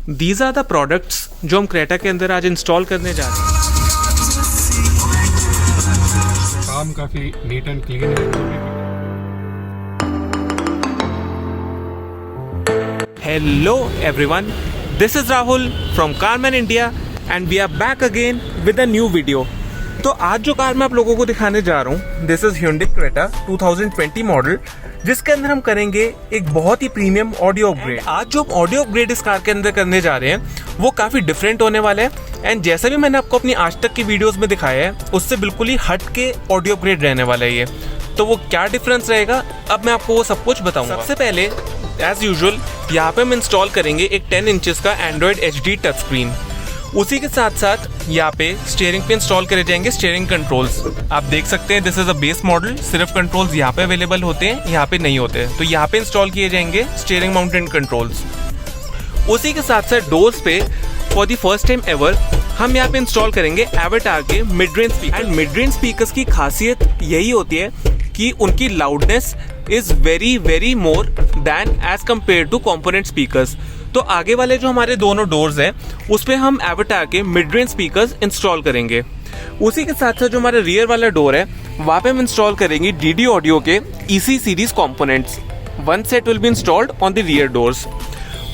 These are the products जो हम Creta के अंदर आज इंस्टॉल करने जा रहे हैं। काम काफी नीट एंड क्लीन है। Hello everyone, this is Rahul from Carman India and we are back again with a new video। तो आज जो कार मैं आप लोगों को दिखाने जा रहा हूँ, this is Hyundai Creta 2020 model, जिसके अंदर हम करेंगे एक बहुत ही प्रीमियम ऑडियो अपग्रेड। आज जो ऑडियो अपग्रेड इस कार के अंदर करने जा रहे हैं वो काफी डिफरेंट होने वाला है एंड जैसा भी मैंने आपको अपनी आज तक की वीडियोस में दिखाया है उससे बिल्कुल ही हट के ऑडियो अपग्रेड रहने वाला है ये। तो वो क्या डिफरेंस रहेगा अब मैं आपको वो सब कुछ बताऊंगा। सबसे पहले एज यूजुअल यहाँ पे हम इंस्टॉल करेंगे एक 10 इंचेस का एंड्रॉइड HD टच स्क्रीन। उसी के साथ साथ यहाँ पे स्टीयरिंग पे इंस्टॉल करे जाएंगे स्टीयरिंग कंट्रोल्स। आप देख सकते हैं this is a base model, सिर्फ कंट्रोल्स यहाँ पे अवेलेबल होते हैं, यहाँ पे नहीं होते। तो यहाँ पे इंस्टॉल किए जाएंगे स्टीयरिंग माउंटेड कंट्रोल्स। उसी के साथ साथ डोर्स पे for the first time ever हम यहाँ पे इंस्टॉल करेंगे एवाटार के mid range speaker. And mid range speakers की खासियत यही होती है कि उनकी loudness is very very more than as compare to component speakers. तो आगे वाले जो हमारे दोनों डोर्स हैं उस पे हम एवाटार के मिड रेंज स्पीकर्स इंस्टॉल करेंगे। उसी के साथ साथ जो हमारा रियर वाला डोर है वहाँ पे हम इंस्टॉल करेंगे DD ऑडियो के EC series components. One set will be installed on the rear doors.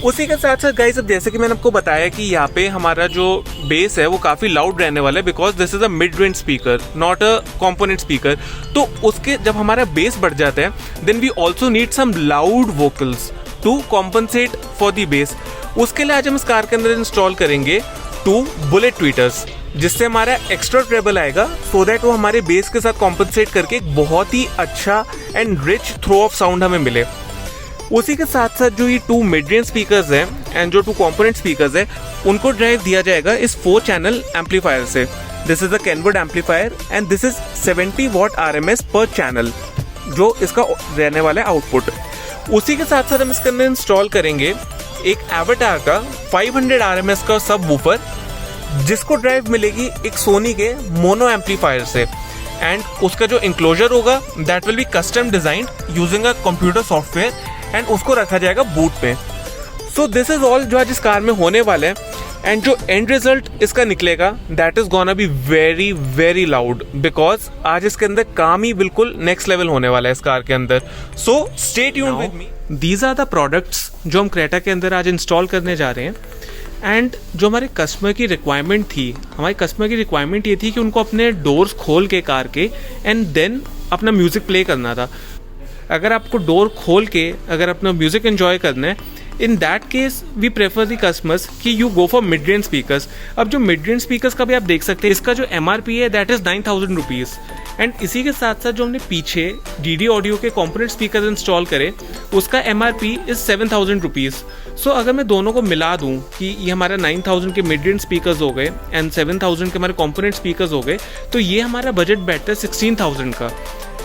उसी के साथ साथ गाइस अब जैसे कि मैंने आपको बताया कि यहाँ पे हमारा जो बेस है वो काफी लाउड रहने वाला है because this is a mid range speaker not a component speaker. तो उसके जब हमारा बेस बढ़ जाता है then we also need some loud vocals to compensate for the bass. उसके लिए आज हम इस कार के अंदर इंस्टॉल करेंगे 2 बुलेट ट्वीटर्स, जिससे हमारा एक्स्ट्रा ट्रेबल आएगा सो दैट वो हमारे बेस के साथ कॉम्पनसेट करके एक बहुत ही अच्छा and rich throw of sound हमें मिले। उसी के साथ साथ जो ये 2 मिड रेंज स्पीकर्स हैं एंड जो 2 कॉम्पोनेंट स्पीकर्स हैं उनको ड्राइव दिया जाएगा इस 4 चैनल एम्पलीफायर से। This is a Kenwood amplifier and this is 70 watt RMS पर चैनल जो इसका रहने वाला है आउटपुट। उसी के साथ साथ हम इसके अंदर इंस्टॉल करेंगे एक एवाटार का 500 RMS का सब वूफर, जिसको ड्राइव मिलेगी एक सोनी के मोनो एम्पलीफायर से एंड उसका जो इंक्लोजर होगा that will be custom designed using a computer software and उसको रखा जाएगा बूट पे। सो दिस इज ऑल जो आज इस कार में होने वाला है एंड जो एंड रिजल्ट इसका निकलेगा that is gonna be very very loud because आज इसके अंदर काम ही बिल्कुल नेक्स्ट लेवल होने वाला है इस कार के अंदर। So stay tuned with me. These are the products जो हम क्रेटा के अंदर आज इंस्टॉल करने जा रहे हैं एंड जो हमारे कस्टमर की रिक्वायरमेंट थी, हमारे कस्टमर की रिक्वायरमेंट ये थी कि उनको अपने डोर्स खोल के कार के एंड देन अपना म्यूजिक प्ले करना था। अगर आपको डोर खोल के अगर अपना म्यूजिक एंजॉय करना है in that case we prefer the customers कि you go for mid range speakers. अब जो मिड रेंज स्पीकर्स का भी आप देख सकते हैं इसका जो MRP है दैट इज 9,000 रुपीज़ एंड इसी के साथ साथ जो हमने पीछे DD ऑडियो के कॉम्पोनेंट स्पीकर इंस्टॉल करे उसका MRP इज 7,000 रुपीज़। सो अगर मैं दोनों को मिला दूं कि ये हमारा 9,000 के मिड रेंज स्पीकर्स हो गए एंड 7,000 के हमारे कॉम्पोनेंट स्पीकर्स हो गए तो ये हमारा बजट बैठता है 16,000 का।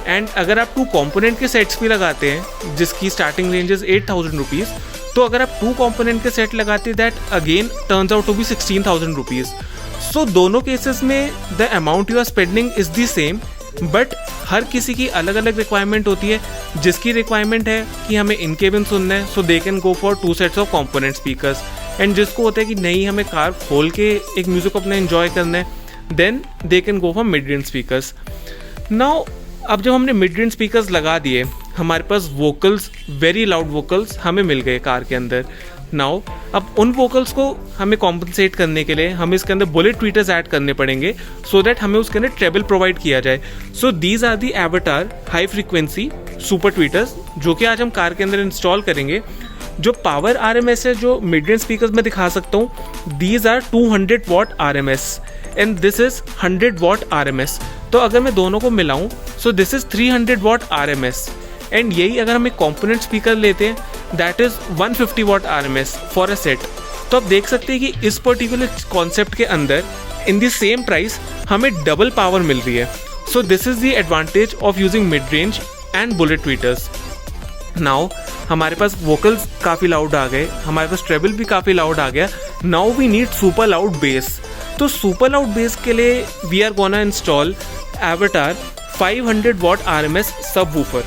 एंड अगर आप 2 कॉम्पोनेंट के सेट्स भी लगाते हैं जिसकी स्टार्टिंग रेंज इज 8,000 रुपीज़, तो अगर आप 2 कॉम्पोनेंट के सेट लगाते हैं that again turns out to be 16,000 rupees. So दोनों केसेस में the amount you are spending is the same but हर किसी की अलग अलग रिक्वायरमेंट होती है। जिसकी रिक्वायरमेंट है कि हमें इन केबिन सुनना है so they can go for 2 sets of component speakers and जिसको होता है कि नहीं हमें कार खोल के एक म्यूजिक अपना एंजॉय करना है then they can go for mid range speakers. Now अब जब हमने मिड रेंज स्पीकर्स लगा दिए हमारे पास वोकल्स वेरी लाउड वोकल्स हमें मिल गए कार के अंदर। नाउ अब उन वोकल्स को हमें कॉम्पनसेट करने के लिए हमें इसके अंदर बुलेट ट्वीटर्स ऐड करने पड़ेंगे सो दैट हमें उसके अंदर ट्रेबल प्रोवाइड किया जाए। So these are the Avatar high frequency super tweeters जो कि आज हम कार के अंदर इंस्टॉल करेंगे। जो पावर RMS है जो मिड रेंज स्पीकर्स में दिखा सकता हूँ these are 200 watt RMS and this is 100 watt RMS। तो अगर मैं दोनों को मिलाऊं so this is 300 watt RMS and यही अगर हम एक कॉम्पोनेंट स्पीकर लेते हैं that is 150 watt RMS for a set. तो आप देख सकते हैं कि इस पर्टिकुलर कॉन्सेप्ट के अंदर इन द सेम प्राइस हमें डबल पावर मिल रही है। सो this is the advantage of using mid range and bullet tweeters. Now हमारे पास वोकल्स काफ़ी लाउड आ गए, हमारे पास ट्रेबल भी काफ़ी लाउड आ गया। Now we need super loud bass. तो सुपर लाउड बेस के लिए we are gonna install Avatar 500 watt RMS subwoofer.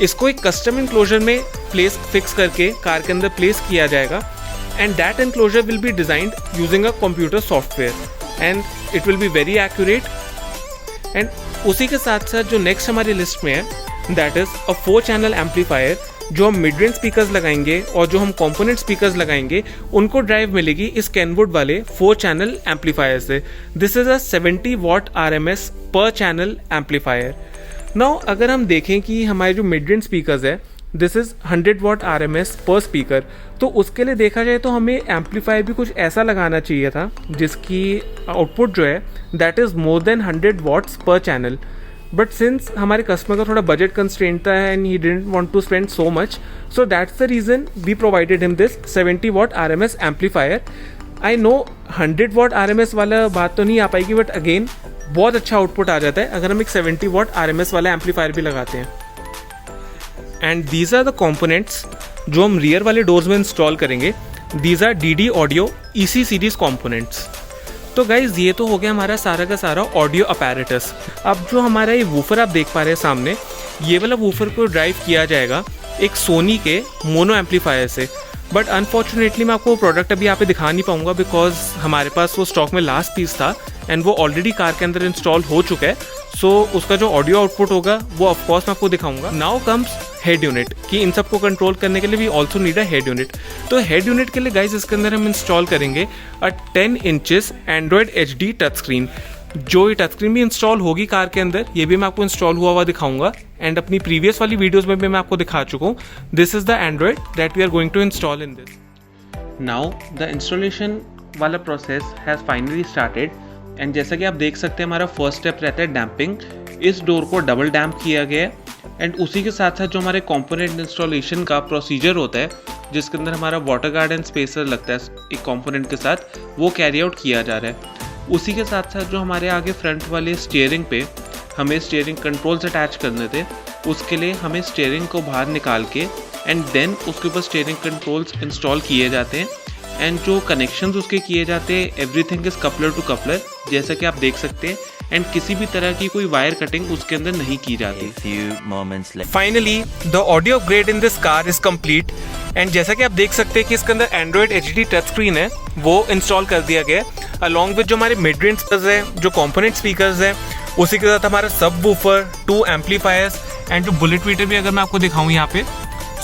इसको एक कस्टम इंक्लोजर में फिक्स करके कार के अंदर प्लेस किया जाएगा and that enclosure will be designed using a computer software and it will be very accurate. And उसी के साथ साथ जो नेक्स्ट हमारी लिस्ट में है that is a 4-channel amplifier, जो हम मिड रेंज स्पीकर्स लगाएंगे और जो हम कंपोनेंट स्पीकर्स लगाएंगे उनको ड्राइव मिलेगी इस कैनवुड वाले 4-channel एम्पलीफायर से. This is a 70 watt RMS पर चैनल एम्पलीफायर. नाउ अगर हम देखें कि हमारे जो मिड रेंज स्पीकर्स है दिस इज 100 वॉट RMS पर स्पीकर, तो उसके लिए देखा जाए तो हमें एम्पलीफायर भी कुछ ऐसा लगाना चाहिए था जिसकी आउटपुट जो है that is more than 100 watts पर चैनल. बट सिंस हमारे कस्टमर का थोड़ा बजट कंस्ट्रेंट था and he didn't want to spend so much, so that's the reason we provided him this 70 watt RMS amplifier. I know 100 watt RMS वाला बात तो नहीं आ पाएगी, बट अगेन बहुत अच्छा आउटपुट आ जाता है अगर हम एक 70 वॉट RMS वाला एम्पलीफायर भी लगाते हैं. And these are the components जो हम रियर वाले डोर्स में इंस्टॉल करेंगे. These are DD audio EC series components. तो गाइज ये तो हो गया हमारा सारा का सारा ऑडियो अपैरेटस. अब जो हमारा ये वूफर आप देख पा रहे हैं सामने, ये वाला वूफर को ड्राइव किया जाएगा एक सोनी के मोनो एम्पलीफायर से. बट अनफॉर्चुनेटली मैं आपको प्रोडक्ट अभी यहाँ पे दिखा नहीं पाऊंगा बिकॉज हमारे पास वो स्टॉक में लास्ट पीस था एंड वो ऑलरेडी कार के अंदर इंस्टॉल हो चुका है. सो उसका जो ऑडियो आउटपुट होगा वो ऑफकोर्स मैं आपको दिखाऊंगा. नाउ कम्स हेड यूनिट, कि इन सबको कंट्रोल करने के लिए we also need a head unit. तो हेड यूनिट के लिए गाइज इसके अंदर हम इंस्टॉल करेंगे a 10 inches android HD touch screen. जो ये टच स्क्रीन भी इंस्टॉल होगी कार के अंदर, ये भी मैं आपको इंस्टॉल हुआ हुआ दिखाऊंगा एंड अपनी प्रीवियस वाली वीडियोस में भी मैं आपको दिखा चुका हूँ. This is the android that we are going to install in this. Now the installation वाला process has finally started and जैसा कि आप देख सकते हैं हमारा फर्स्ट स्टेप रहता है डैम्पिंग. इस डोर को डबल डैम्प किया गया है एंड उसी के साथ साथ जो हमारे कंपोनेंट इंस्टॉलेशन का प्रोसीजर होता है जिसके अंदर हमारा वाटर गार्ड एंड स्पेसर लगता है एक कंपोनेंट के साथ, वो कैरी आउट किया जा रहा है. उसी के साथ साथ जो हमारे आगे फ्रंट वाले स्टीयरिंग पे हमें स्टीयरिंग कंट्रोल्स अटैच करने थे, उसके लिए हमें स्टीयरिंग को बाहर निकाल के एंड देन उसके ऊपर स्टीयरिंग कंट्रोल्स इंस्टॉल किए जाते हैं. एंड जो कनेक्शंस उसके किए जाते हैं everything is coupler to coupler जैसा कि आप देख सकते हैं. एंड किसी भी तरह की कोई वायर कटिंग उसके अंदर नहीं की जाती. Finally the audio upgrade in this car is complete and जैसा कि आप देख सकते हैं कि इसके अंदर एंड्रॉयड HD टच स्क्रीन है वो इंस्टॉल कर दिया गया है अलॉन्ग विद जो हमारे मिड रेंज स्पीकर्स है, जो कंपोनेंट स्पीकर्स है, उसी के साथ हमारा सब वूफर, 2 एम्पलीफायर्स एंड जो बुलेट मीटर भी अगर मैं आपको दिखाऊं यहाँ पे.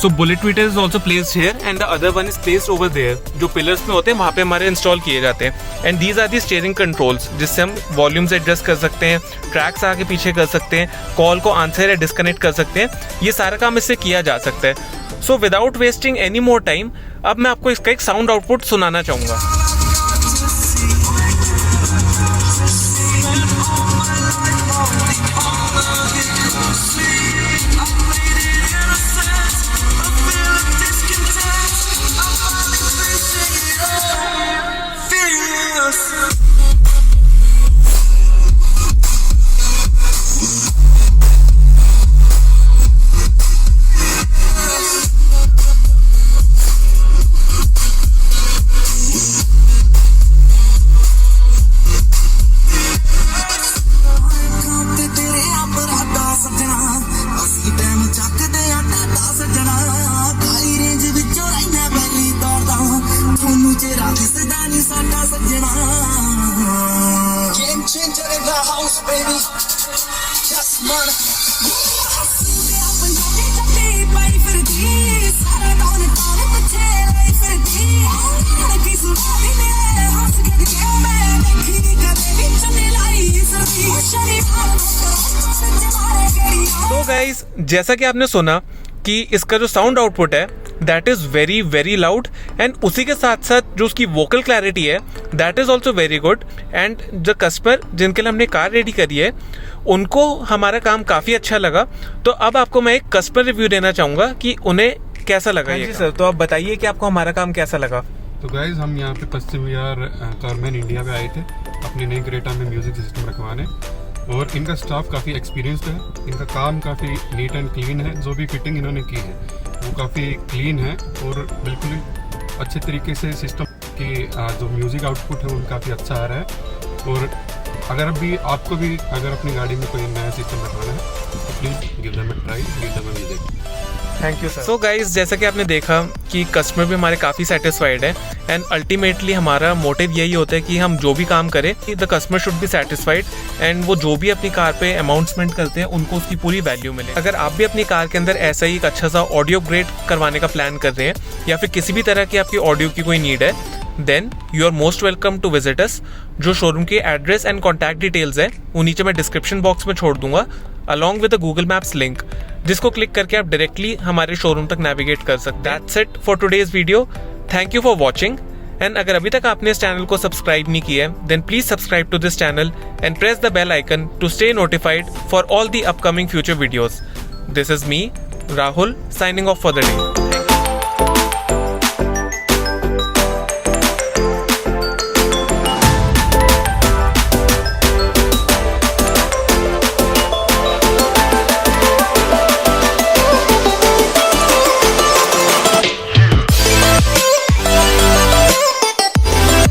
So bullet meter is also placed here and the other one is placed over there. जो पिलर्स में होते हैं वहाँ पे हमारे इंस्टॉल किए जाते हैं. And these are the steering controls जिससे हम वॉल्यूम्स एडजस्ट कर सकते हैं, ट्रैक्स आगे पीछे कर सकते हैं, कॉल को आंसर या डिस्कनेक्ट कर सकते हैं. ये सारा काम इससे किया जा सकता है. So without wasting any more time अब मैं आपको इसका एक साउंड आउटपुट सुनाना चाहूँगा. तो गाइस जैसा कि आपने सुना कि इसका जो साउंड आउटपुट है that is very very loud and उसी के साथ साथ जो उसकी वोकल क्लैरिटी है that is also very good. And जो कस्टमर जिनके लिए हमने कार रेडी करी है उनको हमारा काम काफ़ी अच्छा लगा. तो अब आपको मैं एक कस्टमर रिव्यू देना चाहूँगा कि उन्हें कैसा लगा. जी सर, तो आप बताइए कि आपको हमारा काम कैसा लगा. तो गाइज हम यहाँ पे पश्चिम विहार कारमैन इंडिया पे आए थे अपनी नई क्रेटा में म्यूज़िक सिस्टम रखवाने और इनका स्टाफ काफ़ी एक्सपीरियंस्ड है. इनका काम काफ़ी नीट एंड क्लीन है. जो भी फिटिंग इन्होंने की है वो काफ़ी क्लीन है और बिल्कुल अच्छे तरीके से सिस्टम की जो म्यूज़िक आउटपुट है वो काफ़ी अच्छा आ रहा है. और अगर अभी आपको भी अगर अपनी गाड़ी में कोई नया सिस्टम रखवाना है तो please give them a try, give them a visit. Thank you sir. So guys, जैसा कि आपने देखा कि कस्टमर भी हमारे काफ़ी सेटिस्फाइड है एंड अल्टीमेटली हमारा मोटिव यही होता है कि हम जो भी काम करें the customer should be satisfied and वो जो भी अपनी कार पे अमाउंट स्पेंड करते हैं उनको उसकी पूरी वैल्यू मिले। अगर आप भी अपनी कार के अंदर ऐसा ही एक अच्छा सा ऑडियो अपग्रेड करवाने का प्लान कर रहे हैं या फिर किसी भी तरह की आपकी ऑडियो की कोई नीड है, then you are most welcome to visit us. जो शोरूम की एड्रेस एंड कॉन्टैक्ट डिटेल्स है वो नीचे मैं डिस्क्रिप्शन बॉक्स में छोड़ दूंगा along with the Google maps link, जिसको क्लिक करके आप डायरेक्टली हमारे शोरूम तक नेविगेट कर सकते हैं। That's it for today's video. Thank you for watching and अगर अभी तक आपने इस चैनल को सब्सक्राइब नहीं किया है then please subscribe to this channel and press the bell icon to stay notified for all the upcoming future videos. This is me, Rahul, signing off for the day.